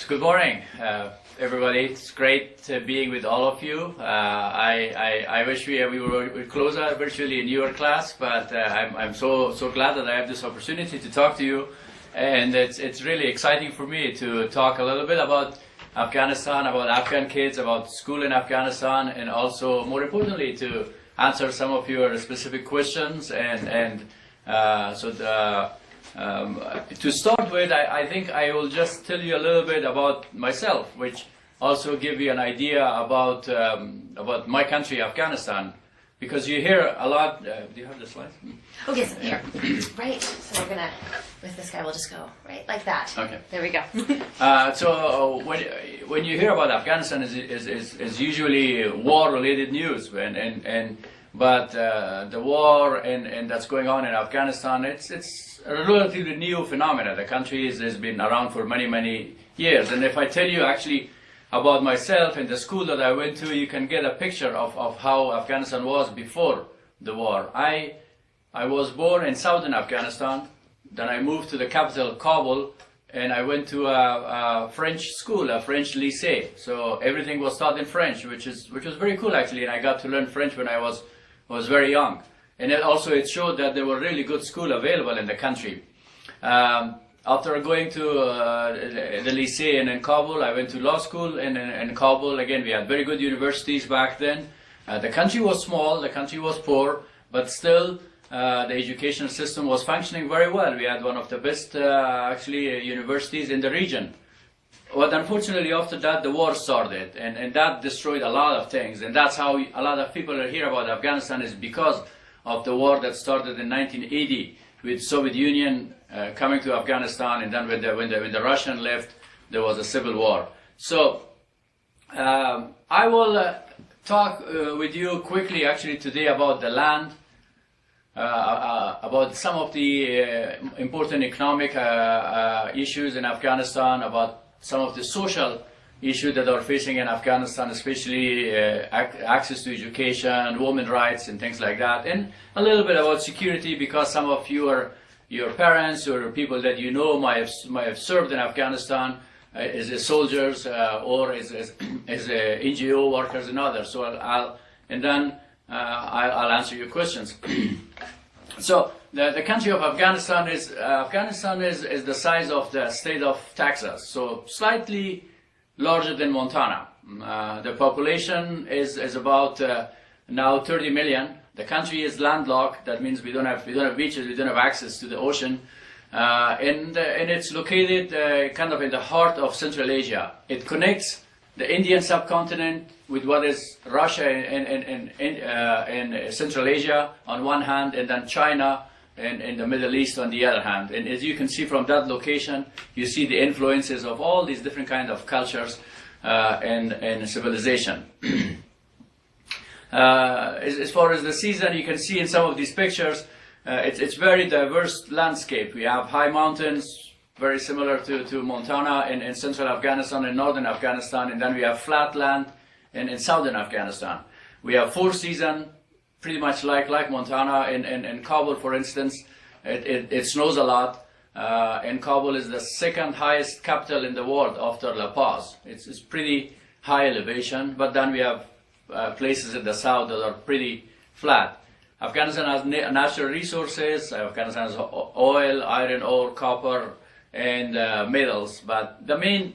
Good morning, everybody. It's great being with all of you. I wish we were closer virtually in your class, but I'm so glad that I have this opportunity to talk to you, and it's really exciting for me to talk a little bit about Afghanistan, about Afghan kids, about school in Afghanistan, and also more importantly to answer some of your specific questions to start with, I think I will just tell you a little bit about myself, which also give you an idea about my country, Afghanistan, because you hear a lot. Do you have the slides? Oh yes, here. Right. So we're gonna, with this guy, we'll just go right like that. Okay. There we go. So when you hear about Afghanistan, is usually war-related news, but the war and that's going on in Afghanistan, it's a relatively new phenomena. The country has been around for many years, and if I tell you actually about myself and the school that I went to, you can get a picture of how Afghanistan was before the war. I was born in southern Afghanistan, then I moved to the capital, Kabul, and I went to a French school, a French lycée. So everything was taught in French, which was very cool actually, and I got to learn French when I was very young. And it showed that there were really good schools available in the country. After going to the lycée in Kabul, I went to law school in Kabul. Again, we had very good universities back then. The country was small, the country was poor, but still the education system was functioning very well. We had one of the best universities in the region. But unfortunately, after that, the war started, and that destroyed a lot of things. And that's how a lot of people hear about Afghanistan, is because of the war that started in 1980 with Soviet Union coming to Afghanistan, and then when the Russian left, there was a civil war. So I will talk with you quickly actually today about the land, about some of the important economic issues in Afghanistan, about some of the social issues that are facing in Afghanistan, especially access to education, women's rights, and things like that, and a little bit about security, because some of your parents or people that you know might have served in Afghanistan as soldiers or as NGO workers and others. So I'll answer your questions. So the country of Afghanistan is the size of the state of Texas, so slightly larger than Montana. The population is about now 30 million. The country is landlocked. That means we don't have beaches. We don't have access to the ocean, and it's located kind of in the heart of Central Asia. It connects the Indian subcontinent with what is Russia and Central Asia on one hand, and then China and the Middle East on the other hand. And as you can see from that location, you see the influences of all these different kind of cultures and civilization. As far as the season, you can see in some of these pictures, it's very diverse landscape. We have high mountains, very similar to Montana in central Afghanistan and northern Afghanistan, and then we have flat land in southern Afghanistan. We have 4 seasons, pretty much like Montana. In Kabul, for instance, it snows a lot, and Kabul is the second highest capital in the world after La Paz. It's pretty high elevation, but then we have places in the south that are pretty flat. Afghanistan has natural resources. Afghanistan has oil, iron ore, copper, and metals, but the main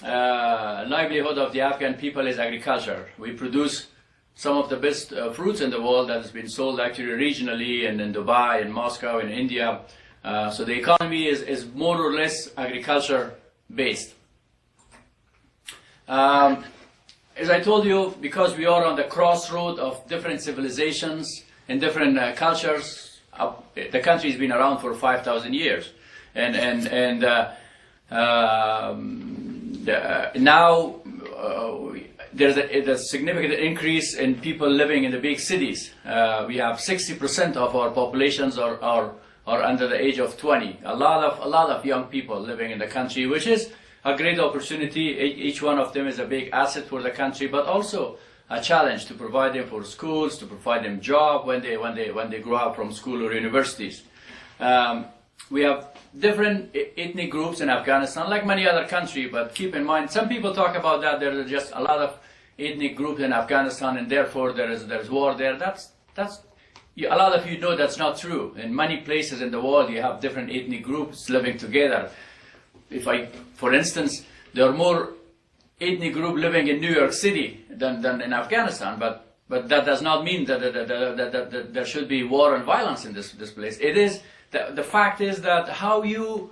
livelihood of the Afghan people is agriculture. We produce some of the best fruits in the world that has been sold actually regionally, and in Dubai and Moscow and India. So the economy is more or less agriculture based. As I told you, because we are on the crossroad of different civilizations and different cultures, the country has been around for 5,000 years, and now there's a significant increase in people living in the big cities. We have 60% of our populations are under the age of 20. A lot of young people living in the country, which is a great opportunity. Each one of them is a big asset for the country, but also a challenge to provide them for schools, to provide them job when they grow up from school or universities. We have different ethnic groups in Afghanistan, like many other countries, but keep in mind, some people talk about that there are just a lot of ethnic groups in Afghanistan and therefore there's war there. A lot of you know that's not true. In many places in the world you have different ethnic groups living together. For instance, there are more ethnic groups living in New York City than in Afghanistan, but that does not mean that there should be war and violence in this place. It is, the fact is that how you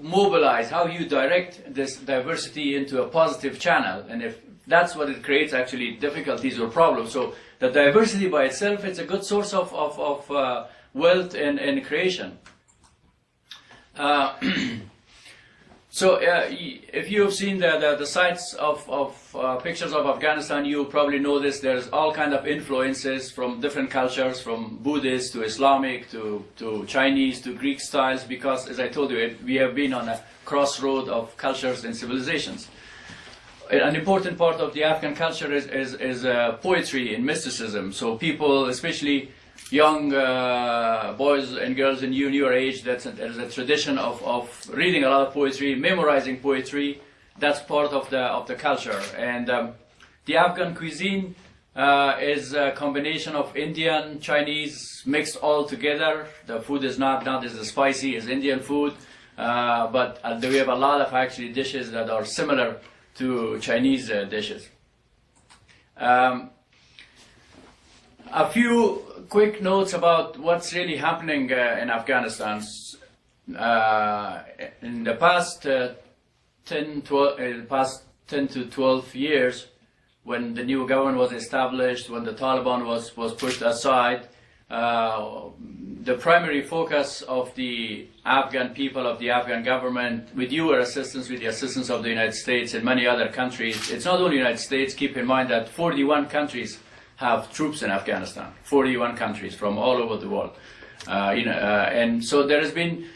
mobilize, how you direct this diversity into a positive channel, and if that's what it creates actually difficulties or problems. So the diversity by itself is a good source of wealth and creation. So if you've seen the sites of pictures of Afghanistan, you probably know this. There's all kind of influences from different cultures, from Buddhist to Islamic to Chinese to Greek styles, because as I told you, we have been on a crossroad of cultures and civilizations. An important part of the Afghan culture is poetry and mysticism. So people, especially young boys and girls in your age, there's a tradition of reading a lot of poetry, memorizing poetry. That's part of the culture. And the Afghan cuisine is a combination of Indian, Chinese, mixed all together. The food is not as spicy as Indian food, but we have a lot of actually dishes that are similar to Chinese dishes. A few quick notes about what's really happening in Afghanistan. In the past 10 to 12 years, when the new government was established, when the Taliban was pushed aside, the primary focus of the Afghan people, of the Afghan government, with your assistance, with the assistance of the United States and many other countries, it's not only the United States, keep in mind that 41 countries have troops in Afghanistan, 41 countries from all over the world. And so there has been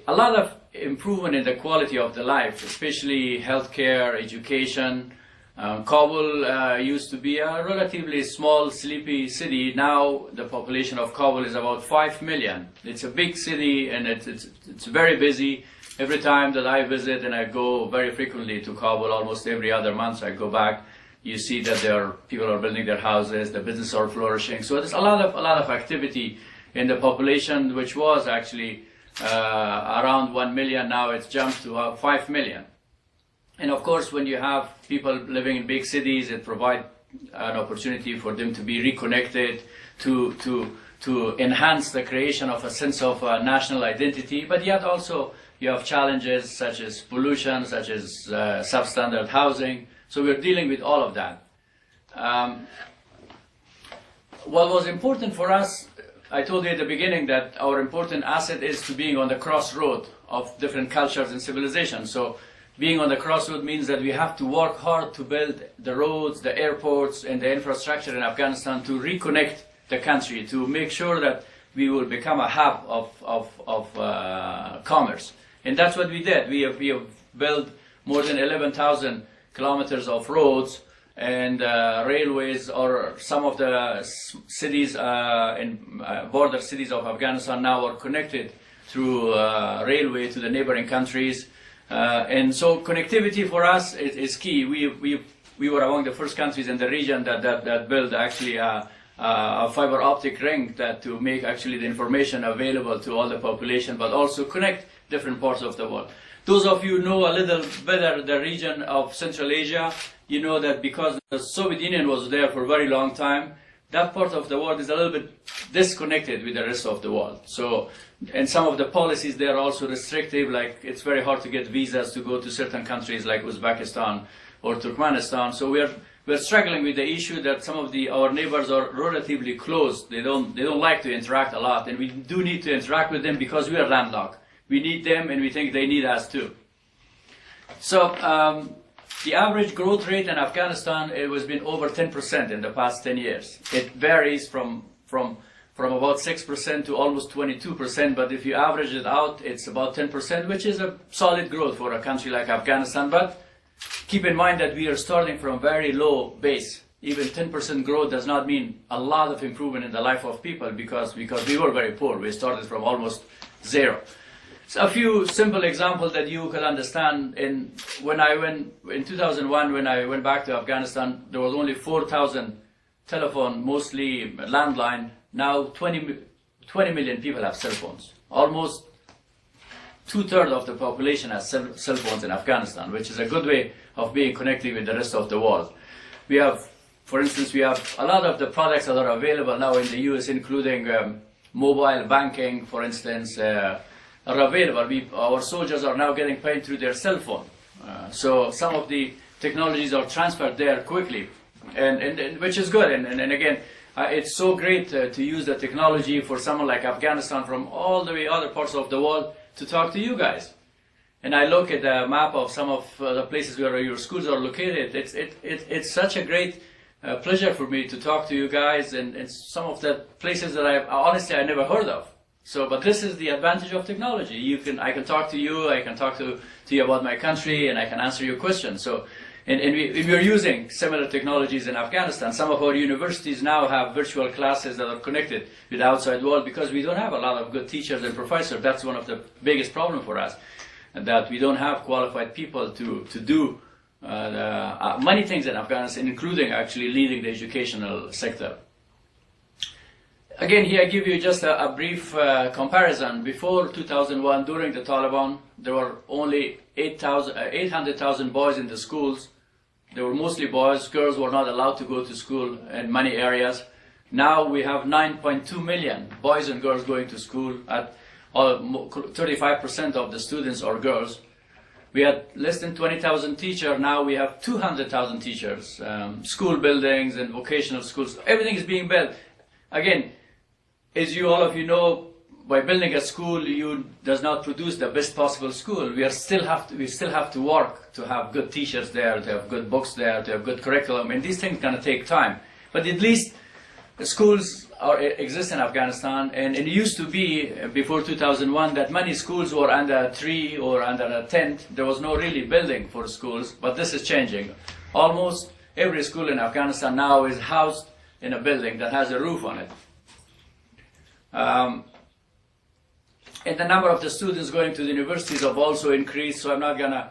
a lot of improvement in the quality of the life, especially healthcare, education. Kabul used to be a relatively small, sleepy city. Now the population of Kabul is about 5 million. It's a big city and it's very busy. Every time that I visit, and I go very frequently to Kabul, almost every other month I go back, you see that people are building their houses, the businesses are flourishing. So there's a lot of activity in the population, which was actually around 1 million. Now it's jumped to 5 million. And of course, when you have people living in big cities, it provides an opportunity for them to be reconnected, to enhance the creation of a sense of national identity. But yet also you have challenges such as pollution, such as substandard housing. So we're dealing with all of that. What was important for us, I told you at the beginning that our important asset is to being on the crossroad of different cultures and civilizations. So being on the crossroad means that we have to work hard to build the roads, the airports, and the infrastructure in Afghanistan to reconnect the country, to make sure that we will become a hub of commerce. And that's what we did. We have built more than 11,000 kilometers of roads and railways, or some of the cities in border cities of Afghanistan now are connected through railway to the neighboring countries. And so connectivity for us is key. We were among the first countries in the region that built actually a fiber optic ring to make actually the information available to all the population, but also connect different parts of the world. Those of you who know a little better the region of Central Asia, you know that because the Soviet Union was there for a very long time, that part of the world is a little bit disconnected with the rest of the world. So, and some of the policies there are also restrictive, like it's very hard to get visas to go to certain countries like Uzbekistan or Turkmenistan. So we're struggling with the issue that some of our neighbors are relatively close. They don't like to interact a lot, and we do need to interact with them because we are landlocked. We need them, and we think they need us too. So the average growth rate in Afghanistan, it has been over 10% in the past 10 years. It varies from about 6% to almost 22%, but if you average it out, it's about 10%, which is a solid growth for a country like Afghanistan. But keep in mind that we are starting from a very low base. Even 10% growth does not mean a lot of improvement in the life of people because we were very poor. We started from almost zero. a few simple examples that you can understand. When I went in 2001, when I went back to Afghanistan, there was only 4,000 telephone, mostly landline. Now 20 million people have cell phones. Almost 2/3 of the population has cell phones in Afghanistan, which is a good way of being connected with the rest of the world. We have, for instance, we have a lot of the products that are available now in the US, including mobile banking, for instance, are available. Our soldiers are now getting paid through their cell phone. So some of the technologies are transferred there quickly, and which is good. And again, it's so great to use the technology for someone like Afghanistan from all the way other parts of the world to talk to you guys. And I look at the map of some of the places where your schools are located. It's such a great pleasure for me to talk to you guys, and some of the places that I never heard of. So, but this is the advantage of technology. I can talk to you, I can talk to you about my country, and I can answer your questions. So, and we're using similar technologies in Afghanistan. Some of our universities now have virtual classes that are connected with the outside world because we don't have a lot of good teachers and professors. That's one of the biggest problems for us, and that we don't have qualified people to do many things in Afghanistan, including actually leading the educational sector. Again, here I give you just a brief comparison. Before 2001, during the Taliban, there were only 800,000 boys in the schools. They were mostly boys. Girls were not allowed to go to school in many areas. Now we have 9.2 million boys and girls going to school. 35% of the students are girls. We had less than 20,000 teachers. Now we have 200,000 teachers. School buildings and vocational schools. Everything is being built. Again, as all of you know, by building a school, does not produce the best possible school. We still have to work to have good teachers there, to have good books there, to have good curriculum, and these things gonna take time. But at least the schools exist in Afghanistan, and it used to be before 2001 that many schools were under a tree or under a tent. There was no really building for schools, but this is changing. Almost every school in Afghanistan now is housed in a building that has a roof on it. And the number of the students going to the universities have also increased, so I'm not going to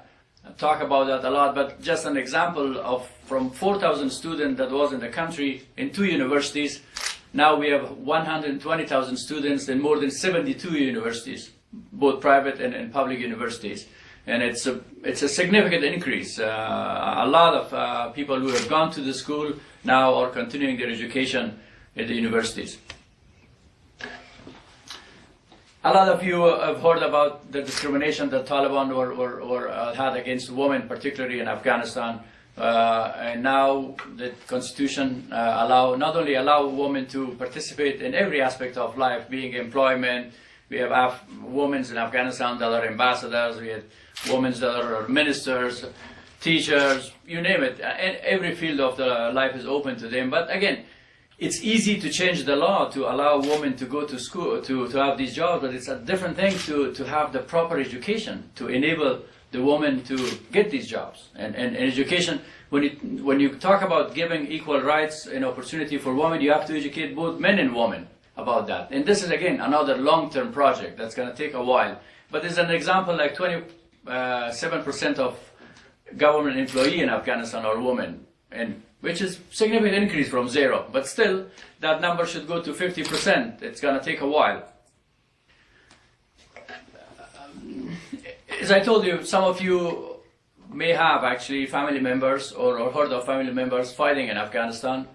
talk about that a lot, but just an example of from 4,000 students that was in the country in 2 universities, now we have 120,000 students in more than 72 universities, both private and public universities. And it's a significant increase. A lot of people who have gone to the school now are continuing their education at the universities. A lot of you have heard about the discrimination that Taliban had against women, particularly in Afghanistan. And now the constitution not only allow women to participate in every aspect of life, being employment. We have women in Afghanistan that are ambassadors. We have women that are ministers, teachers, you name it. And every field of the life is open to them. But again, it's easy to change the law to allow women to go to school, to have these jobs, but it's a different thing to have the proper education to enable the woman to get these jobs. And education, when you talk about giving equal rights and opportunity for women, you have to educate both men and women about that. And this is, again, another long-term project that's going to take a while. But as an example, like 27% of government employees in Afghanistan are women, and which is a significant increase from 0. But still, that number should go to 50%. It's going to take a while. As I told you, some of you may have actually family members or heard of family members fighting in Afghanistan.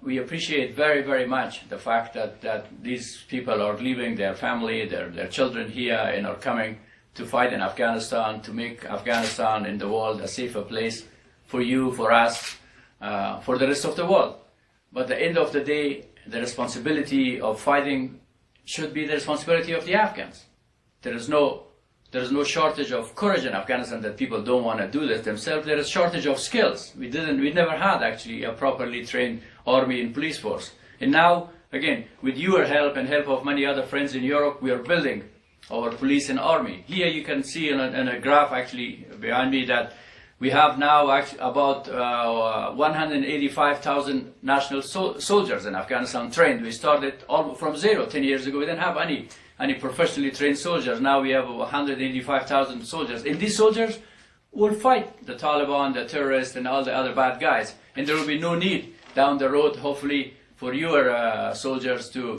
We appreciate very, very much the fact that these people are leaving their family, their children here, and are coming to fight in Afghanistan, to make Afghanistan and the world a safer place for you, for us, for the rest of the world. But at the end of the day, the responsibility of fighting should be the responsibility of the Afghans. There is no shortage of courage in Afghanistan that people don't want to do this themselves. There is shortage of skills. We never had actually a properly trained army and police force. And now, again, with your help and help of many other friends in Europe, we are building our police and army. Here you can see in a graph actually behind me that we have now actually about 185,000 national soldiers in Afghanistan trained. We started from 0 10 years ago. We didn't have any any professionally trained soldiers. Now we have 185,000 soldiers. And these soldiers will fight the Taliban, the terrorists, and all the other bad guys. And there will be no need down the road, hopefully, for your soldiers to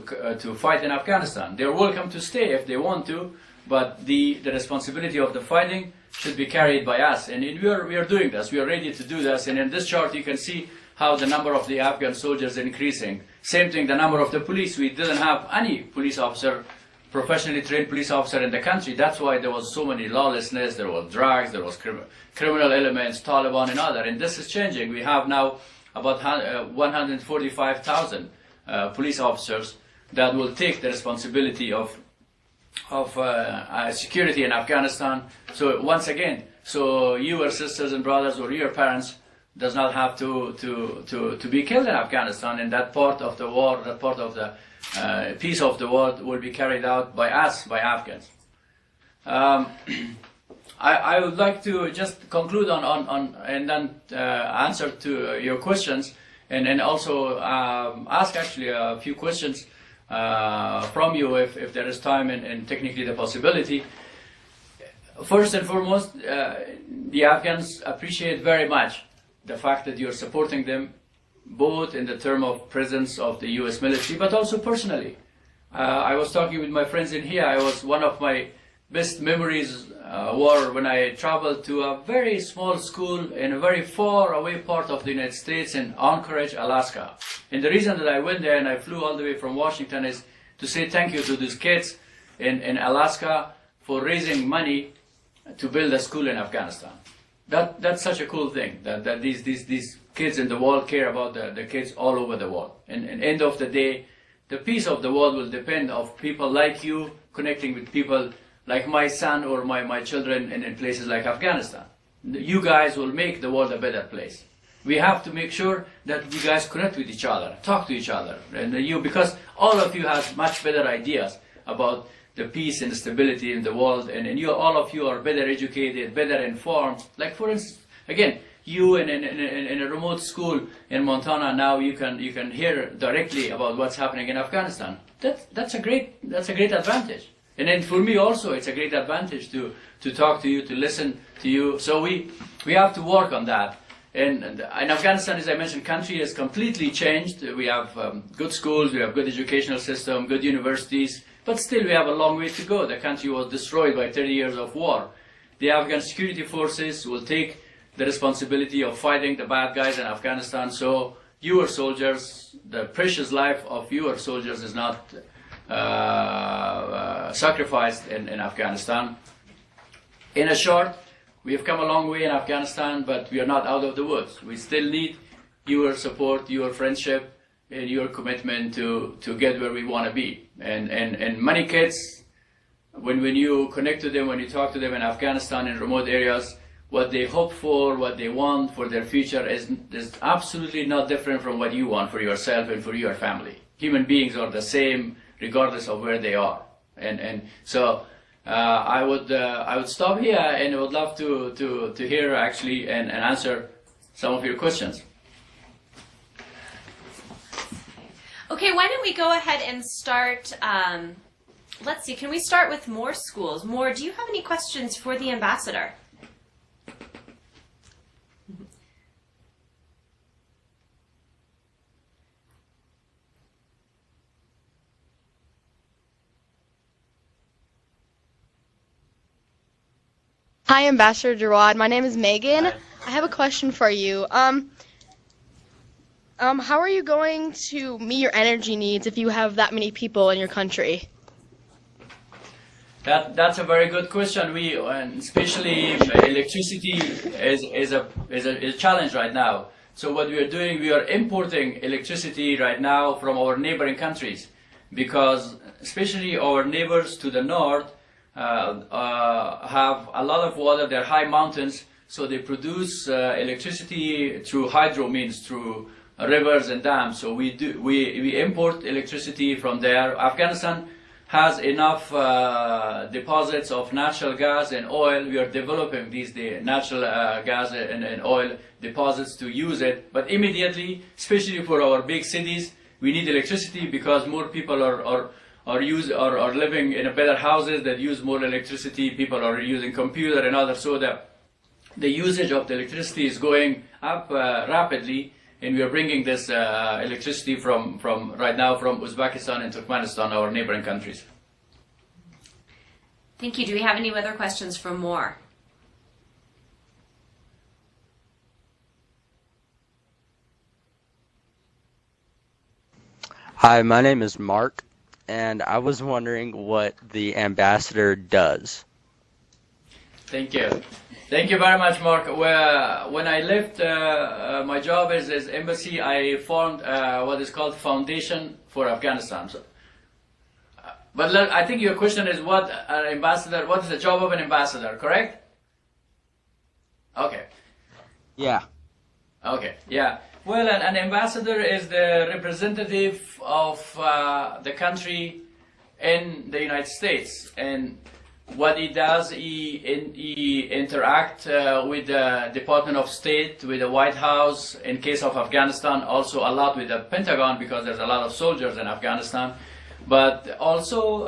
fight in Afghanistan. They're welcome to stay if they want to, but the responsibility of the fighting should be carried by us. And we are doing this. We are ready to do this. And in this chart, you can see how the number of the Afghan soldiers is increasing. Same thing, the number of the police. We didn't have any police officer, professionally trained police officer in the country. That's why there was so many lawlessness, there was drugs, there was criminal elements, Taliban and other. And this is changing. We have now about 145,000 police officers that will take the responsibility of security in Afghanistan. So once again, so your sisters and brothers or your parents does not have to be killed in Afghanistan, and that part of the war, that part of the peace of the world will be carried out by us, by Afghans. I would like to just conclude on and then answer to your questions, and also ask actually a few questions from you if there is time and technically the possibility. First and foremost, the Afghans appreciate very much the fact that you're supporting them, both in the term of presence of the U.S. military, but also personally. I was talking with my friends in here. I was one of my best memories were when I traveled to a very small school in a very far away part of the United States in Anchorage, Alaska. And the reason that I went there and I flew all the way from Washington is to say thank you to these kids in Alaska for raising money to build a school in Afghanistan. That's such a cool thing, that these kids in the world care about the kids all over the world. And end of the day, the peace of the world will depend on people like you connecting with people like my son or my children in places like Afghanistan. You guys will make the world a better place. We have to make sure that you guys connect with each other, talk to each other, and because all of you have much better ideas about the peace and stability in the world, and all of you are better educated, better informed. Like for instance, again, you in a remote school in Montana now you can hear directly about what's happening in Afghanistan. That's a great advantage. And then for me also, it's a great advantage to talk to you, to listen to you. So we have to work on that. And in Afghanistan, as I mentioned, country has completely changed. We have good schools, we have good educational system, good universities, but still we have a long way to go. The country was destroyed by 30 years of war. The Afghan security forces will take the responsibility of fighting the bad guys in Afghanistan. So your soldiers, the precious life of your soldiers is not sacrificed in Afghanistan. In a short, we have come a long way in Afghanistan, but we are not out of the woods. We still need your support, your friendship, and your commitment to get where we want to be. And many kids, when you connect to them, when you talk to them in Afghanistan in remote areas, what they hope for, what they want for their future is absolutely not different from what you want for yourself and for your family. Human beings are the same regardless of where they are. And so I would stop here, and I would love to hear actually and answer some of your questions. Okay, why don't we go ahead and start, let's see, can we start with more schools? Do you have any questions for the ambassador? Hi, Ambassador Jawad. My name is Megan. Hi. I have a question for you. How are you going to meet your energy needs if you have that many people in your country? That's a very good question. And especially electricity is a challenge right now. So what we are doing, we are importing electricity right now from our neighboring countries, because especially our neighbors to the north have a lot of water. They're high mountains, so they produce electricity through hydro means, through rivers and dams. So we import electricity from there. Afghanistan has enough deposits of natural gas and oil. We are developing these natural gas and oil deposits to use it. But immediately, especially for our big cities, we need electricity because more people are living in a better houses that use more electricity. People are using computer and others, so that the usage of the electricity is going up rapidly, and we are bringing this electricity from right now from Uzbekistan and Turkmenistan, our neighboring countries. Thank you. Do we have any other questions for more? Hi, my name is Mark, and I was wondering what the ambassador does. Thank you. Thank you very much, Mark. When I left my job as embassy, I formed what is called Foundation for Afghanistan. But I think your question is what is the job of an ambassador, correct? Okay. Yeah. Okay, yeah. Well, an ambassador is the representative of the country in the United States, and what he does, he interact with the Department of State, with the White House, in case of Afghanistan, also a lot with the Pentagon, because there's a lot of soldiers in Afghanistan, but also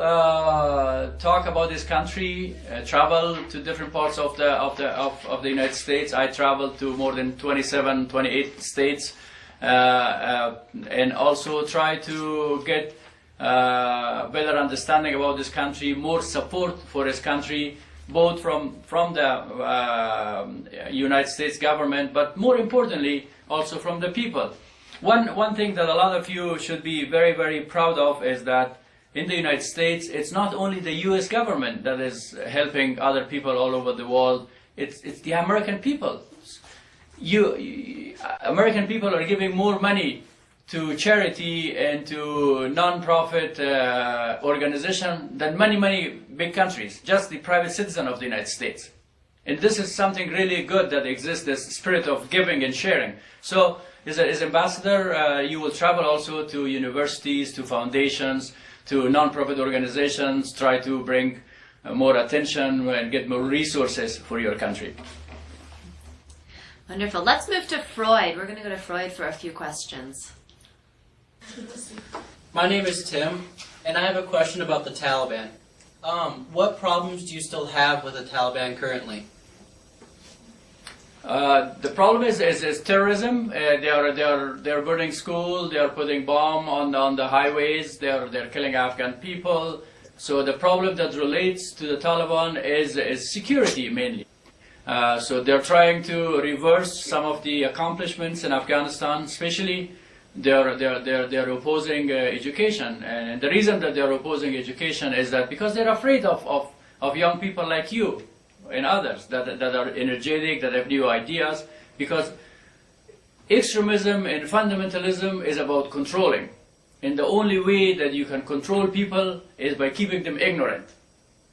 talk about this country, travel to different parts of the United States. I traveled to more than 27, 28 states, and also try to get better understanding about this country, more support for this country, both from the United States government, but more importantly, also from the people. One thing that a lot of you should be very, very proud of is that in the United States, it's not only the U.S. government that is helping other people all over the world, it's the American people. American people are giving more money to charity and to non-profit organization than many big countries, just the private citizen of the United States. And this is something really good that exists, this spirit of giving and sharing. So as ambassador, you will travel also to universities, to foundations, to non-profit organizations, try to bring more attention and get more resources for your country. Wonderful. Let's move to Freud. We're going to go to Freud for a few questions. My name is Tim, and I have a question about the Taliban. What problems do you still have with the Taliban currently? The problem is terrorism. They are burning schools. They are putting bomb on the highways. They're killing Afghan people. So the problem that relates to the Taliban is security mainly. So they're trying to reverse some of the accomplishments in Afghanistan, especially. They're opposing education, and the reason that they're opposing education is that because they're afraid of young people like you and others that are energetic, that have new ideas, because extremism and fundamentalism is about controlling, and the only way that you can control people is by keeping them ignorant.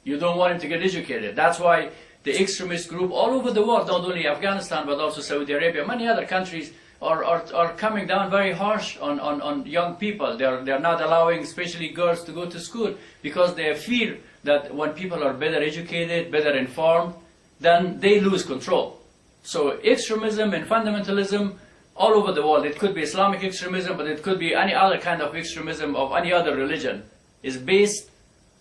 You don't want them to get educated. That's why the extremist group all over the world, not only Afghanistan but also Saudi Arabia, many other countries, are coming down very harsh on young people. They're not allowing, especially girls, to go to school because they fear that when people are better educated, better informed, then they lose control. So extremism and fundamentalism all over the world, it could be Islamic extremism, but it could be any other kind of extremism of any other religion, is based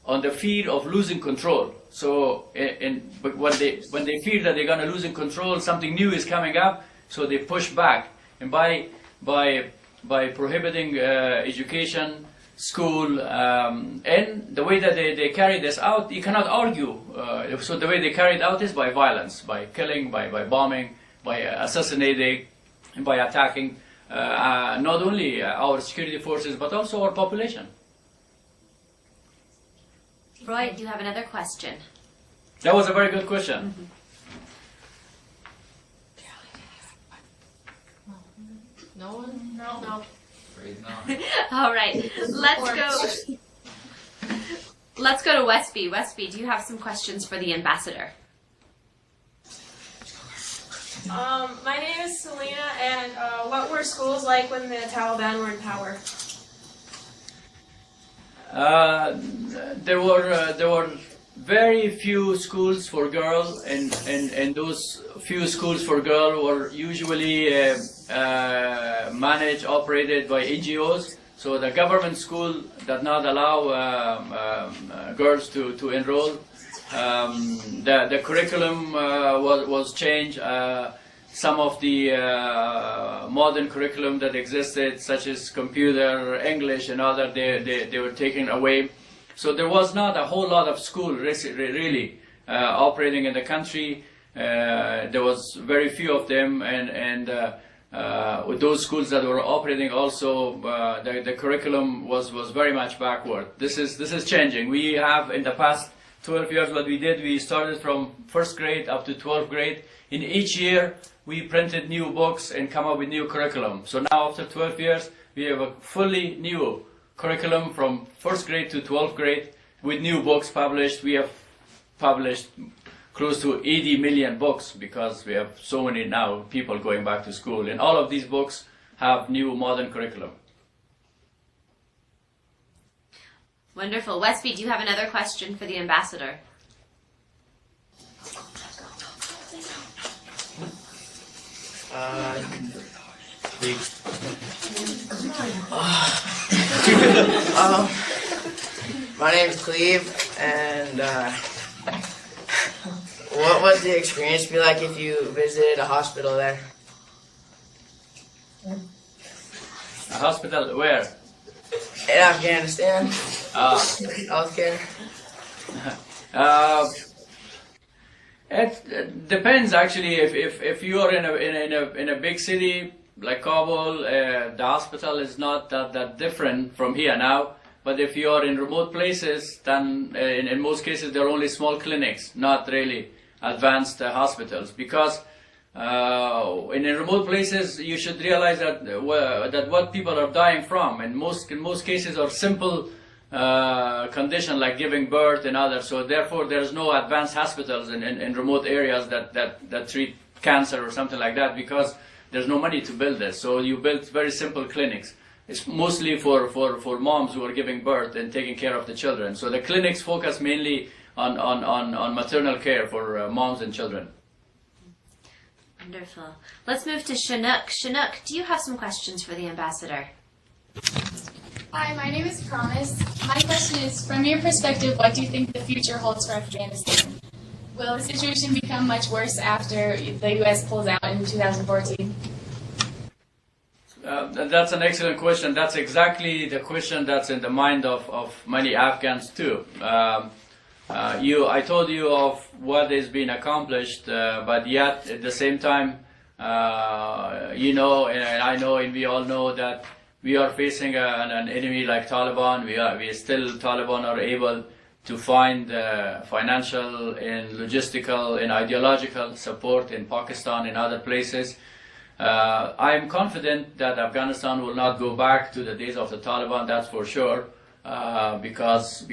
on the fear of losing control. So but when they fear that they're going to lose control, something new is coming up, so they push back. And by prohibiting education, school, and the way that they carry this out, you cannot argue. So the way they carry it out is by violence, by killing, by bombing, by assassinating, and by attacking not only our security forces but also our population. Freud, do you have another question? That was a very good question. Mm-hmm. No one? No. All right, let's go to Westby. Westby, do you have some questions for the ambassador? My name is Selena, and what were schools like when the Taliban were in power? There were very few schools for girls, and those few schools for girls were usually managed, operated by NGOs. So the government school does not allow girls to enroll. The curriculum was changed. Some of the modern curriculum that existed, such as computer, English, and other, they were taken away. So there was not a whole lot of school really operating in the country. There was very few of them, and with those schools that were operating also, the curriculum was very much backward. This is changing. We have in the past 12 years what we did, we started from first grade up to 12th grade. In each year, we printed new books and come up with new curriculum. So now after 12 years, we have a fully new curriculum from first grade to 12th grade with new books published. We have published close to 80 million books because we have so many now people going back to school. And all of these books have new modern curriculum. Wonderful. Westby, do you have another question for the ambassador? My name is Cleve, and what would the experience be like if you visited a hospital there? A hospital where? In Afghanistan. Healthcare. It depends actually. If you are in a big city like Kabul, the hospital is not that different from here now. But if you are in remote places, then in most cases there are only small clinics, not really advanced hospitals. Because in remote places, you should realize that what people are dying from, in most cases, are simple condition like giving birth and others. So therefore, there's no advanced hospitals in remote areas that treat cancer or something like that, because there's no money to build this. So you build very simple clinics. It's mostly for moms who are giving birth and taking care of the children. So the clinics focus mainly on maternal care for moms and children. Wonderful. Let's move to Chinook. Chinook, do you have some questions for the ambassador? Hi, my name is Promise. My question is, from your perspective, what do you think the future holds for Afghanistan? Will the situation become much worse after the U.S. pulls out in 2014? That's an excellent question. That's exactly the question that's in the mind of many Afghans too. I told you of what is being accomplished, but yet at the same time, you know, and I know, and we all know that we are facing an enemy like Taliban. Taliban are able to find financial and logistical and ideological support in Pakistan and other places. I am confident that Afghanistan will not go back to the days of the Taliban, that's for sure, because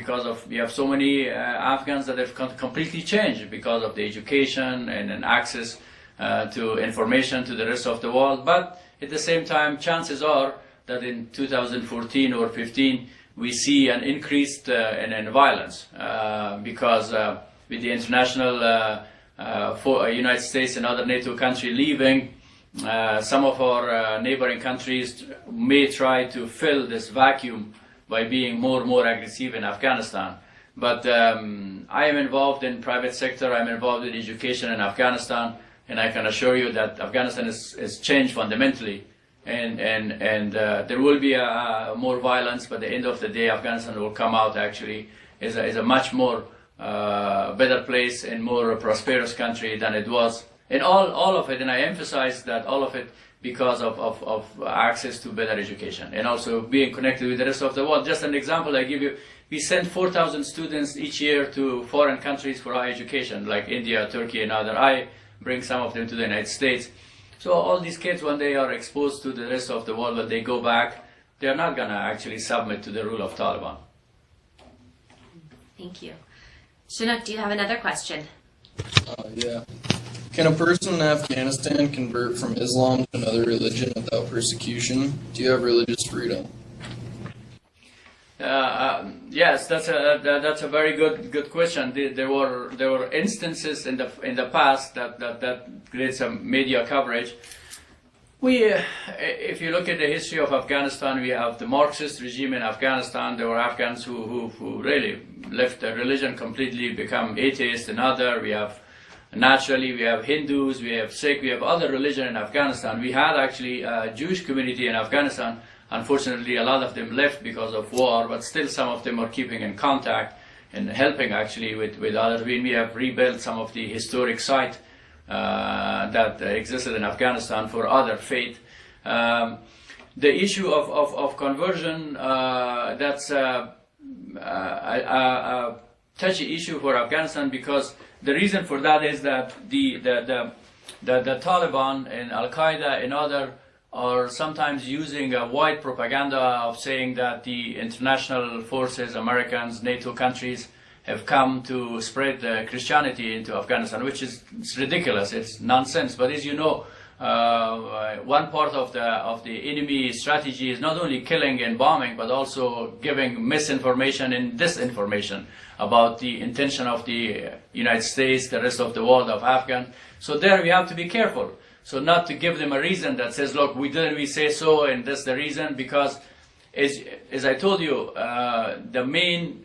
we have so many Afghans that have completely changed because of the education and access to information to the rest of the world. But at the same time, chances are that in 2014 or 15 we see an increased in violence because with the international United States and other NATO countries leaving, some of our neighboring countries may try to fill this vacuum by being more aggressive in Afghanistan. But I am involved in private sector, I'm involved in education in Afghanistan, and I can assure you that Afghanistan is changed fundamentally. And there will be more violence, but at the end of the day, Afghanistan will come out actually is a much more better place and more prosperous country than it was. And all of it, and I emphasize that all of it because of access to better education and also being connected with the rest of the world. Just an example I give you, we send 4,000 students each year to foreign countries for higher education, like India, Turkey, and other. I bring some of them to the United States. So all these kids, when they are exposed to the rest of the world, when they go back, they're not going to actually submit to the rule of Taliban. Thank you. Chinook, do you have another question? Yeah. Can a person in Afghanistan convert from Islam to another religion without persecution? Do you have religious freedom? Yes, that's a very good question. There were instances in the past that create some media coverage. If you look at the history of Afghanistan, we have the Marxist regime in Afghanistan. There were Afghans who really left their religion completely, become atheists and other. We have Hindus, we have Sikh, we have other religion in Afghanistan. We had actually a Jewish community in Afghanistan. Unfortunately, a lot of them left because of war, but still some of them are keeping in contact and helping actually with others. We have rebuilt some of the historic sites that existed in Afghanistan for other faith. The issue of conversion, that's a touchy issue for Afghanistan, because the reason for that is that the Taliban and Al-Qaeda and other are sometimes using a wide propaganda of saying that the international forces, Americans, NATO countries, have come to spread Christianity into Afghanistan, which is ridiculous. It's nonsense. But as you know, one part of the enemy strategy is not only killing and bombing, but also giving misinformation and disinformation about the intention of the United States, the rest of the world, of Afghan. So there we have to be careful. So not to give them a reason that says, look, we say so, and that's the reason, because as I told you, the main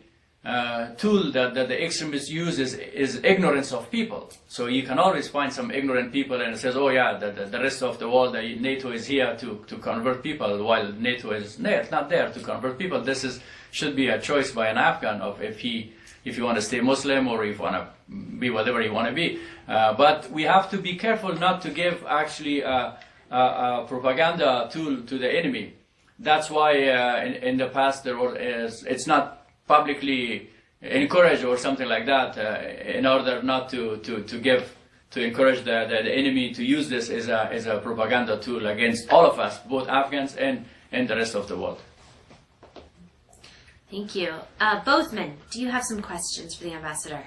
tool that the extremists use is ignorance of people. So you can always find some ignorant people and it says, oh yeah, the rest of the world, NATO is here to convert people, while NATO is not there to convert people. This should be a choice by an Afghan of if you want to stay Muslim or if you want to be whatever you want to be. But we have to be careful not to give actually a propaganda tool to the enemy. That's why in the past it's not publicly encouraged or something like that, in order not to encourage the enemy to use this as a propaganda tool against all of us, both Afghans and the rest of the world. Thank you. Bothman, do you have some questions for the ambassador?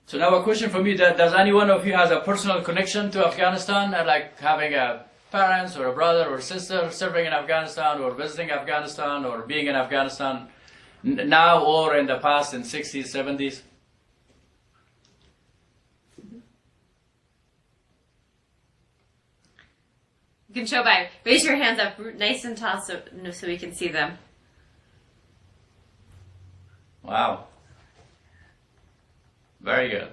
So now a question for me, does any one of you has a personal connection to Afghanistan, like having a parents or a brother or sister serving in Afghanistan or visiting Afghanistan or being in Afghanistan now or in the past in 60s, 70s? You can show by, raise your hands up nice and tall so we can see them. Wow. Very good.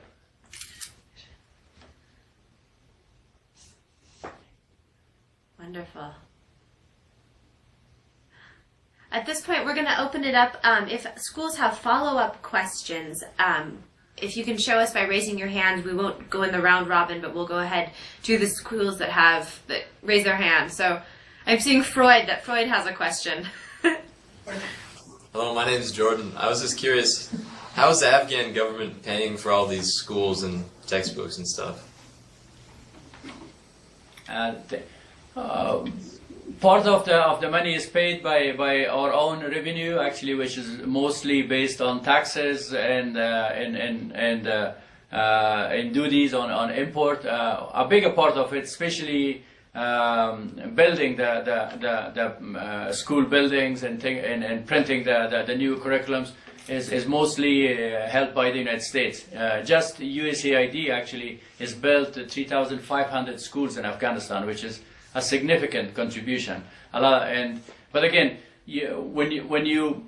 Wonderful. At this point, we're going to open it up. If schools have follow-up questions, if you can show us by raising your hand, we won't go in the round robin, but we'll go ahead to the schools that raise their hand. So I'm seeing Freud has a question. Hello, my name is Jordan. I was just curious, how is the Afghan government paying for all these schools and textbooks and stuff? Part of the money is paid by our own revenue, actually, which is mostly based on taxes and duties on import. A bigger part of it, especially building the school buildings and printing the new curriculums, is mostly held by the United States. Just USAID actually has built 3,500 schools in Afghanistan, which is a significant contribution. But again, when you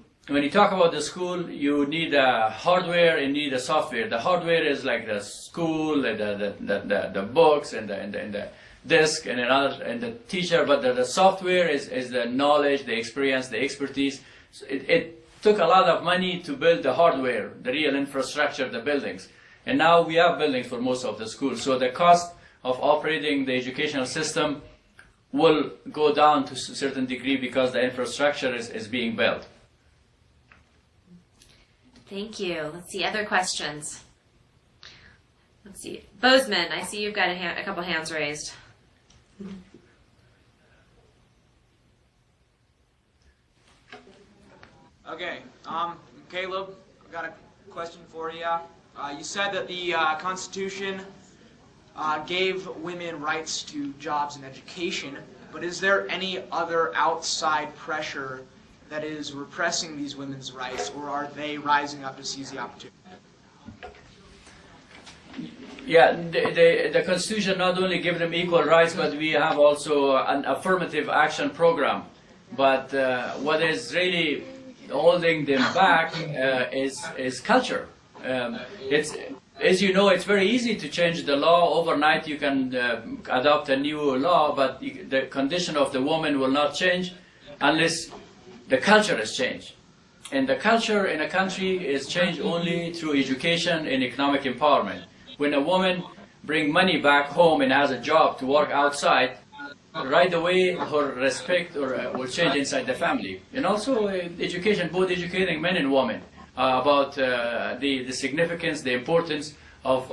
talk about the school, you need a hardware and need a software. The hardware is like the school, the books and the desk and the teacher. But the software is the knowledge, the experience, the expertise. So it took a lot of money to build the hardware, the real infrastructure, the buildings. And now we have buildings for most of the schools. So the cost of operating the educational system will go down to a certain degree because the infrastructure is being built. Thank you. Let's see, other questions. Let's see. Bozeman, I see you've got a couple hands raised. Okay, Caleb, I've got a question for you. You said that the Constitution gave women rights to jobs and education, but is there any other outside pressure that is repressing these women's rights, or are they rising up to seize the opportunity? Yeah, the Constitution not only gives them equal rights, but we have also an affirmative action program. But what is really holding them back is culture. It's, as you know, it's very easy to change the law overnight. You can adopt a new law, but the condition of the woman will not change unless the culture has changed. And the culture in a country is changed only through education and economic empowerment. When a woman brings money back home and has a job to work outside, right away her respect will change inside the family. And also education, both educating men and women about the significance, the importance of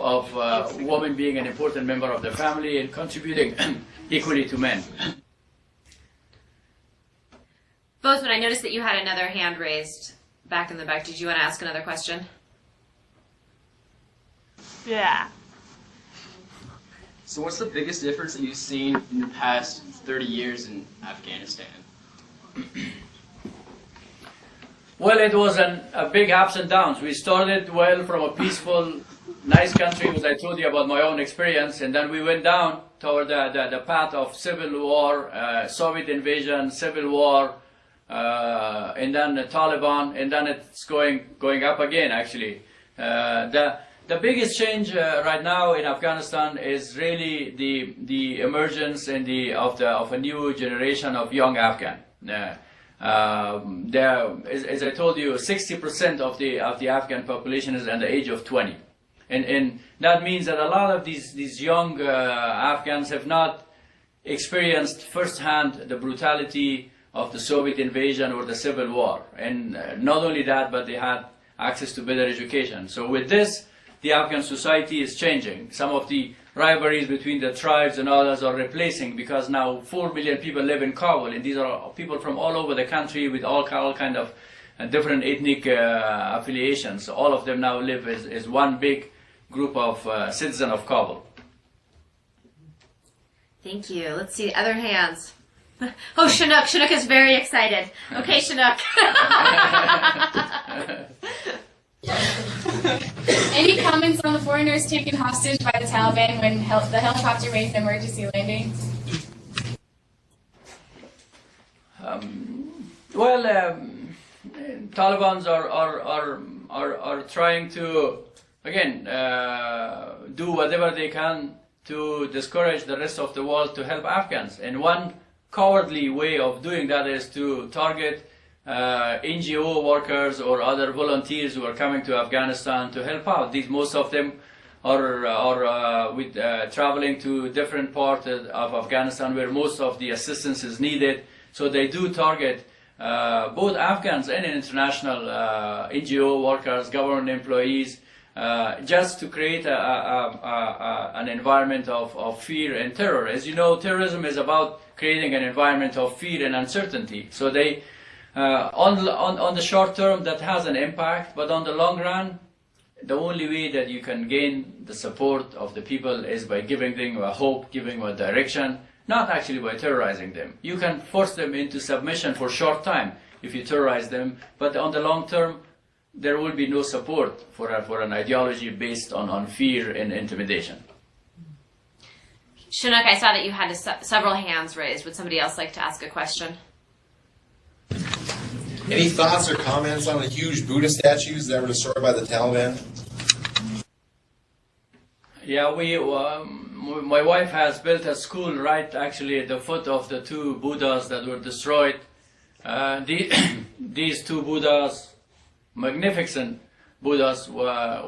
women being an important member of the family and contributing equally to men. Bozeman, I noticed that you had another hand raised back in the back. Did you want to ask another question? Yeah. So what's the biggest difference that you've seen in the past 30 years in Afghanistan? Well, it was a big ups and downs. We started well from a peaceful, nice country, as I told you about my own experience, and then we went down toward the path of civil war, Soviet invasion, civil war, and then the Taliban, and then it's going up again, actually. The biggest change right now in Afghanistan is really the emergence and of a new generation of young Afghan. As I told you, 60% of the Afghan population is under the age of 20, and that means that a lot of these young Afghans have not experienced firsthand the brutality of the Soviet invasion or the civil war, and not only that, but they had access to better education. So with this, the Afghan society is changing. Some of the rivalries between the tribes and others are replacing, because now 4 million people live in Kabul, and these are people from all over the country with all kind of different ethnic affiliations. All of them now live as one big group of citizens of Kabul. Thank you. Let's see, other hands. Oh, Chinook. Chinook is very excited. Okay, Chinook. Any comments on the foreigners taken hostage by the Taliban when the helicopter made an emergency landing? Taliban's are trying to again do whatever they can to discourage the rest of the world to help Afghans. And one cowardly way of doing that is to target NGO workers or other volunteers who are coming to Afghanistan to help out. Most of them are traveling to different parts of Afghanistan where most of the assistance is needed. So they do target both Afghans and international NGO workers, government employees, just to create an environment of fear and terror. As you know, terrorism is about creating an environment of fear and uncertainty. So they on the short term, that has an impact, but on the long run, the only way that you can gain the support of the people is by giving them a hope, giving them a direction, not actually by terrorizing them. You can force them into submission for a short time if you terrorize them, but on the long term, there will be no support for an ideology based on fear and intimidation. Chinook, I saw that you had several hands raised. Would somebody else like to ask a question? Any thoughts or comments on the huge Buddha statues that were destroyed by the Taliban? Yeah, my wife has built a school right actually at the foot of the two Buddhas that were destroyed. These two Buddhas, magnificent Buddhas, were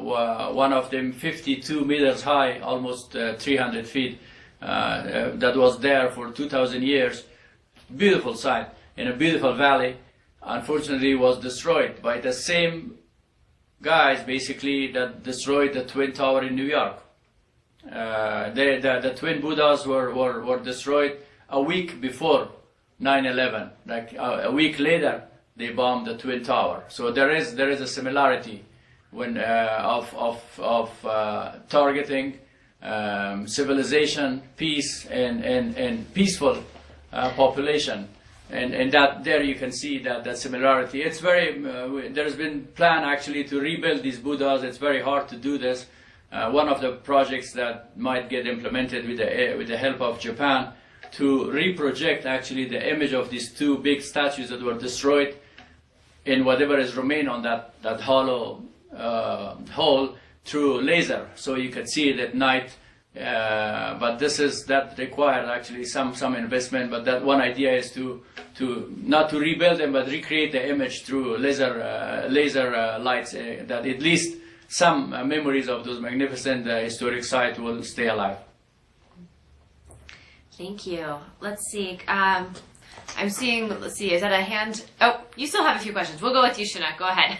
one of them 52 meters high, almost 300 feet, that was there for 2,000 years. Beautiful site in a beautiful valley. Unfortunately, was destroyed by the same guys basically that destroyed the Twin Tower in New York. The twin Buddhas were destroyed a week before 9/11. Like a week later, they bombed the Twin Tower. So there is a similarity when of targeting civilization, peace, and peaceful population and that there you can see that similarity. It's very there's been plan actually to rebuild these Buddhas. It's very hard to do this. One of the projects that might get implemented with the help of Japan to reproject actually the image of these two big statues that were destroyed in whatever is remain on that hollow hole through laser, so you could see it at night. But that required actually some investment. But that one idea is to not to rebuild them, but recreate the image through laser lights. That at least some memories of those magnificent historic sites will stay alive. Thank you. Let's see. I'm seeing. Let's see. Is that a hand? Oh, you still have a few questions. We'll go with you, Shana. Go ahead.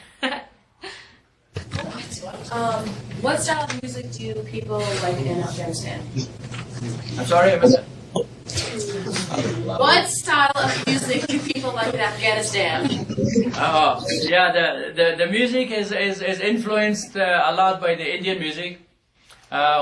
What style of music do people like in Afghanistan? I'm sorry, I missed that. What style of music do people like in Afghanistan? Yeah, the music is influenced a lot by the Indian music.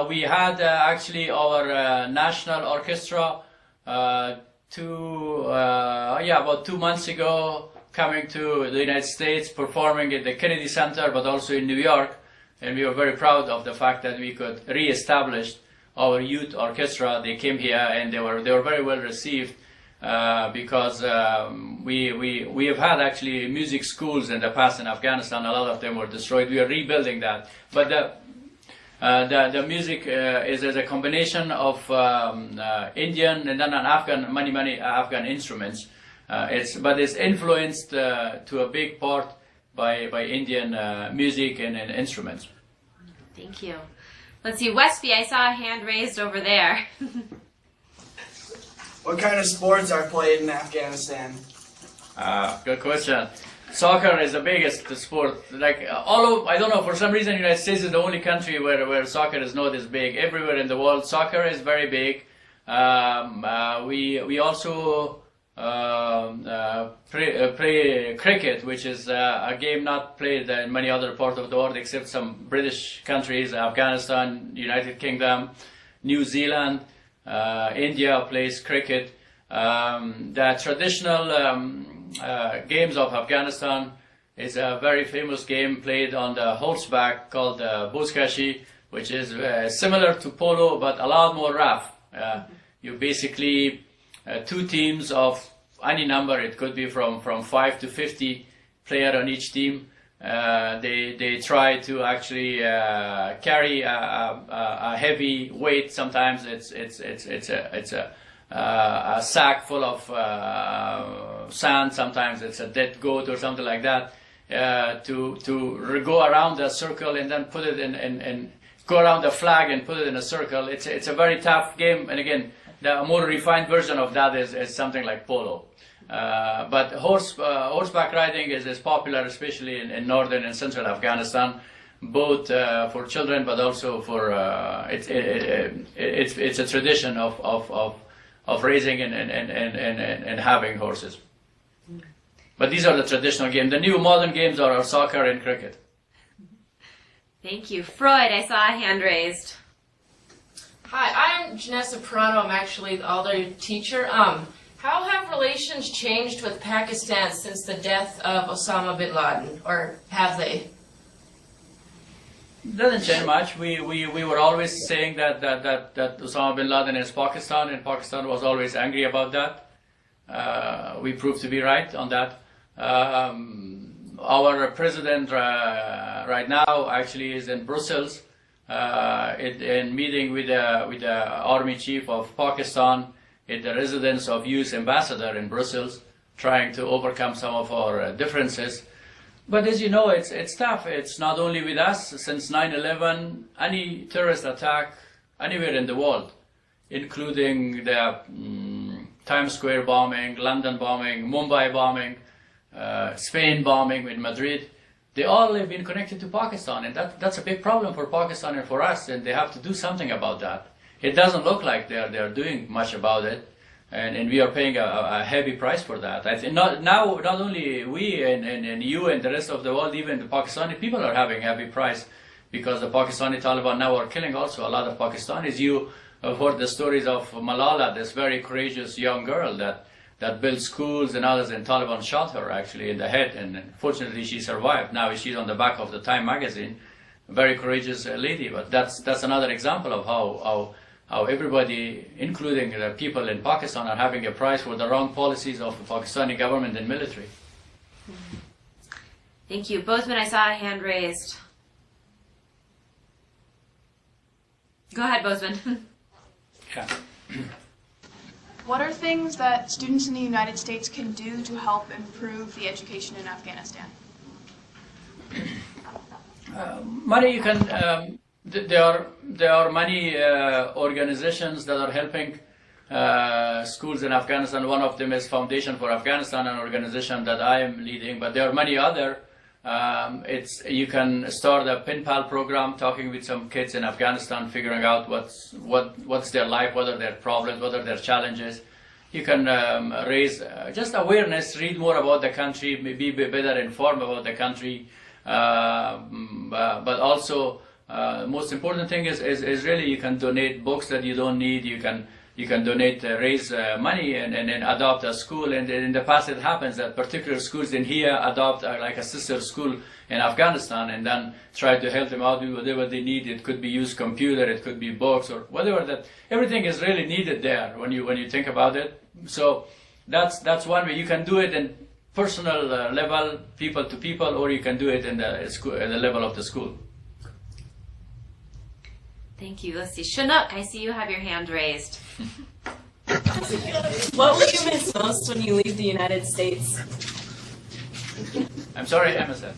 We had actually our national orchestra about 2 months ago coming to the United States, performing at the Kennedy Center, but also in New York. And we were very proud of the fact that we could re-establish our youth orchestra. They came here and they were very well received because we have had actually music schools in the past in Afghanistan. A lot of them were destroyed. We are rebuilding that. But the music is a combination of Indian and then many Afghan instruments. But it's influenced to a big part by Indian music and instruments. Thank you. Let's see, Westby, I saw a hand raised over there. What kind of sports are played in Afghanistan? Good question. Soccer is the biggest sport. I don't know, for some reason the United States is the only country where soccer is not as big. Everywhere in the world, soccer is very big. We also play cricket, which is a game not played in many other parts of the world except some British countries, Afghanistan, United Kingdom, New Zealand, India plays cricket. The traditional games of Afghanistan is a very famous game played on the horseback called bozkashi, which is similar to polo but a lot more rough. You basically two teams of any number, it could be from 5 to 50 players on each team. They try to actually carry a heavy weight. Sometimes it's a sack full of sand. Sometimes it's a dead goat or something like that. To go around the circle and then put it in go around the flag and put it in a circle. It's a very tough game, and again, the more refined version of that is something like polo. But horseback riding is popular, especially in northern and central Afghanistan, both for children, but also for it's a tradition of raising and having horses. But these are the traditional games. The new modern games are soccer and cricket. Thank you. Freud, I saw a hand raised. Hi, I'm Janessa Perano. I'm actually the Alder teacher. How have relations changed with Pakistan since the death of Osama bin Laden, or have they? Doesn't change much. We were always saying that Osama bin Laden is Pakistan, and Pakistan was always angry about that. We proved to be right on that. Our president right now actually is in Brussels in meeting with the army chief of Pakistan at the residence of U.S. ambassador in Brussels, trying to overcome some of our differences. But as you know, it's tough. It's not only with us. Since 9/11, any terrorist attack anywhere in the world, including the Times Square bombing, London bombing, Mumbai bombing, Spain bombing in Madrid, they all have been connected to Pakistan, and that's a big problem for Pakistan and for us, and they have to do something about that. It doesn't look like they're doing much about it, and we are paying a heavy price for that. I think not only we and you and the rest of the world, even the Pakistani people are having a heavy price, because the Pakistani Taliban now are killing also a lot of Pakistanis. You have heard the stories of Malala, this very courageous young girl that that built schools and others, and Taliban shot her actually in the head, and fortunately she survived. Now she's on the back of the Time magazine, a very courageous lady. But that's another example of how everybody, including the people in Pakistan, are having a price for the wrong policies of the Pakistani government and military. Thank you. Bozeman, I saw a hand raised. Go ahead, Bozeman. Yeah. What are things that students in the United States can do to help improve the education in Afghanistan? Money, you can. There are many organizations that are helping schools in Afghanistan. One of them is Foundation for Afghanistan, an organization that I am leading. But there are many other. You can start a pen pal program, talking with some kids in Afghanistan, figuring out what's their life, what are their problems, what are their challenges. You can raise just awareness, read more about the country, be better informed about the country. But also, most important thing is really you can donate books that you don't need. You can donate, raise money and adopt a school. And in the past it happens that particular schools in here adopt like a sister school in Afghanistan, and then try to help them out with whatever they need. It could be used computer, it could be books or whatever. That everything is really needed there when you think about it. So that's one way. You can do it in personal level, people to people, or you can do it in the school, at the level of the school. Thank you. Let's see. Chinook, I see you have your hand raised. What will you miss most when you leave the United States? I'm sorry, Emma said.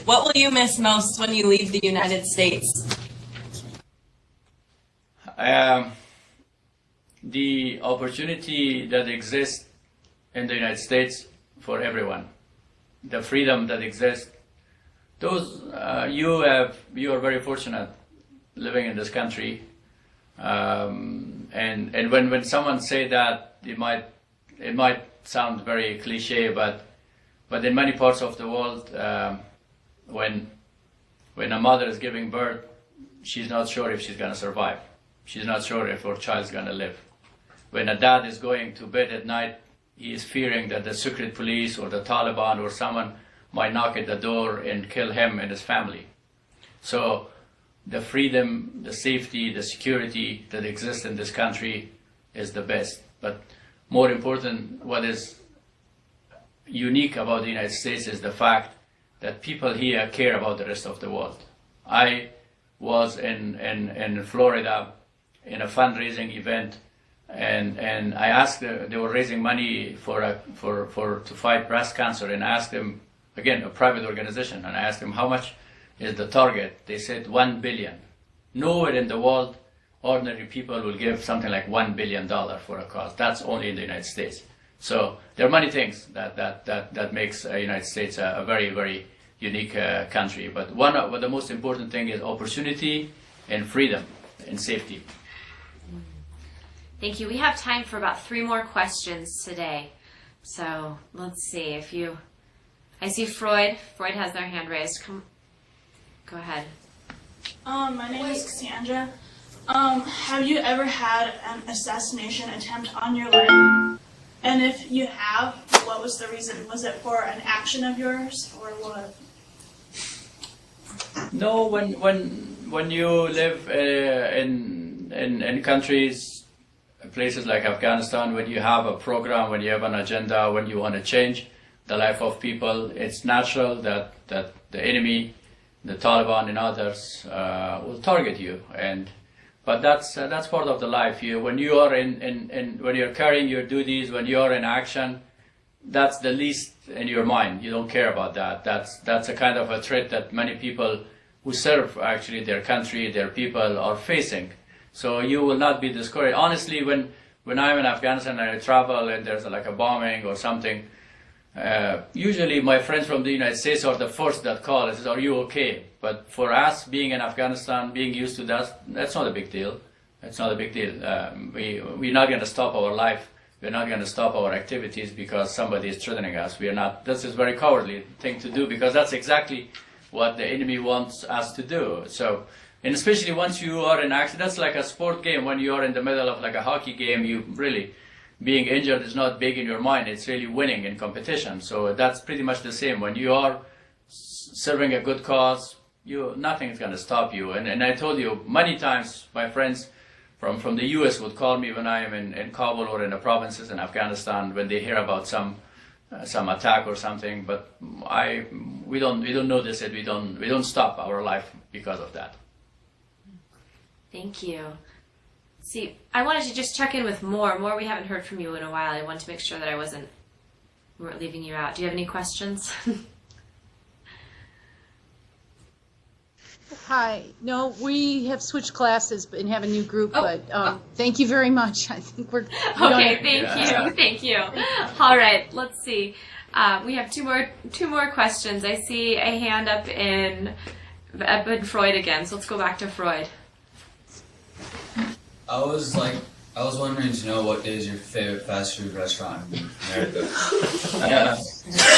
What will you miss most when you leave the United States? The opportunity that exists in the United States for everyone, the freedom that exists. Those you are very fortunate living in this country, and when someone say that, it might sound very cliche, but in many parts of the world, when a mother is giving birth, she's not sure if she's going to survive. She's not sure if her child's going to live. When a dad is going to bed at night, he is fearing that the secret police or the Taliban or someone might knock at the door and kill him and his family. So the freedom, the safety, the security that exists in this country is the best. But more important, what is unique about the United States is the fact that people here care about the rest of the world. I was in Florida in a fundraising event, and I asked they were raising money to fight breast cancer, and I asked them, again, a private organization, and I asked them how much is the target. They said $1 billion. Nowhere in the world ordinary people will give something like $1 billion for a cause. That's only in the United States. So there are many things that makes the United States a very, very unique country. But the most important thing is opportunity and freedom and safety. Thank you. We have time for about 3 more questions today. So let's see if you... I see Freud. Freud has their hand raised. Go ahead. My name is Cassandra. Have you ever had an assassination attempt on your life? And if you have, what was the reason? Was it for an action of yours, or what? No, when you live in countries, places like Afghanistan, when you have a program, when you have an agenda, when you want to change the life of people, it's natural that the enemy, the Taliban and others, will target you. But that's part of the life. When you are when you're carrying your duties, when you are in action, that's the least in your mind. You don't care about that. That's a kind of a threat that many people who serve actually their country, their people, are facing. So you will not be discouraged. Honestly, when I'm in Afghanistan and I travel and there's like a bombing or something, usually my friends from the United States are the first that call and says, "Are you okay?" But for us, being in Afghanistan, being used to that, that's not a big deal. It's not a big deal. We're not going to stop our life. We're not going to stop our activities because somebody is threatening us. We are not. This is a very cowardly thing to do, because that's exactly what the enemy wants us to do. So, and especially once you are in action, that's like a sport game. When you are in the middle of like a hockey game, you really, being injured is not big in your mind. It's really winning in competition. So that's pretty much the same. When you are serving a good cause, nothing is going to stop you. And I told you many times, my friends from the U.S. would call me when I am in Kabul or in the provinces in Afghanistan when they hear about some attack or something. But we don't notice it. We don't stop our life because of that. Thank you. See, I wanted to just check in with more we haven't heard from you in a while. I wanted to make sure that we weren't leaving you out. Do you have any questions? Hi. No, we have switched classes and have a new group, but thank you very much. I think we're okay. Thank you. All right. Let's see. We have two more questions. I see a hand up in Freud again. So let's go back to Freud. I was wondering to know what is your favorite fast food restaurant in America?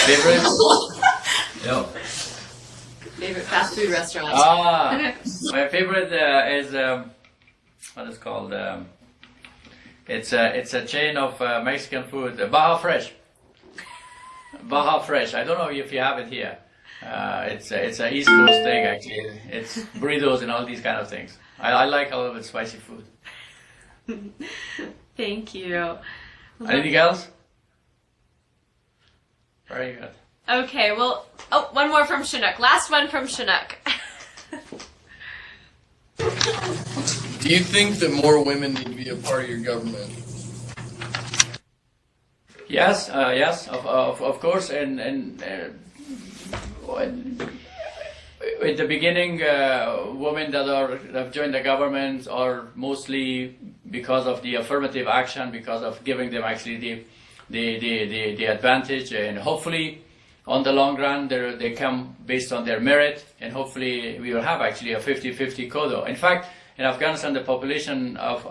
Favorite? Yep. Favorite fast food restaurant? My favorite is what is called. It's a chain of Mexican food. Baja Fresh. Baja Fresh. I don't know if you have it here. It's an East Coast thing actually. It's burritos and all these kind of things. I like a little bit spicy food. Thank you. Anything else? Very good. Okay, well, one more from Chinook. Last one from Chinook. Do you think that more women need to be a part of your government? Yes, of course, and at the beginning, women that have joined the government are mostly because of the affirmative action, because of giving them actually the advantage, and hopefully, on the long run, they come based on their merit, and hopefully we will have actually a 50-50 quota. In fact, in Afghanistan, the population of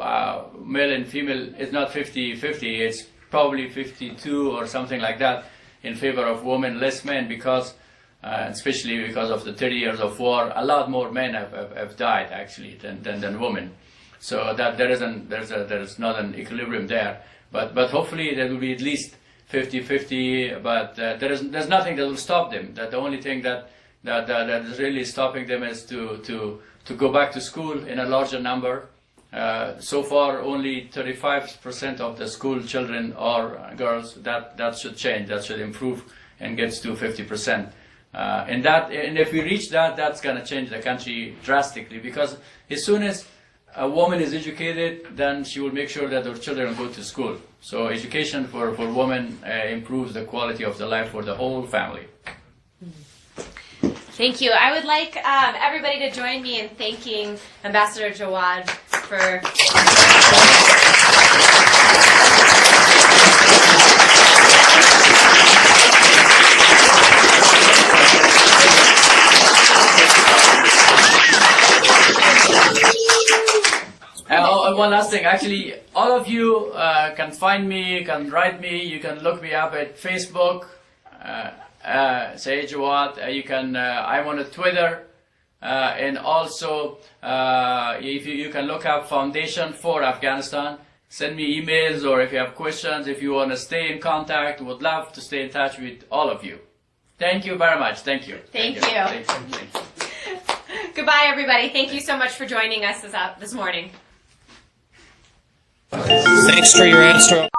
male and female is not 50-50, it's probably 52 or something like that in favor of women, less men, because especially because of the 30 years of war, a lot more men have died actually than women. So that there is not an equilibrium there. But hopefully there will be at least 50-50. But there's nothing that will stop them. That the only thing that is really stopping them is to go back to school in a larger number. So far, only 35% of the school children are girls. That should change. That should improve and gets to 50%. And if we reach that, that's going to change the country drastically. Because as soon as a woman is educated, then she will make sure that her children go to school. So education for women improves the quality of the life for the whole family. Thank you. I would like everybody to join me in thanking Ambassador Jawad for... One last thing, actually, all of you can find me, can write me, you can look me up at Facebook, say Jawad, you can, I'm on Twitter, and also if you can look up Foundation for Afghanistan, send me emails, or if you have questions, if you want to stay in contact, would love to stay in touch with all of you. Thank you very much. Thank you. Thank you. Goodbye, everybody. Thank you so much for joining us this morning. Thanks for your answer.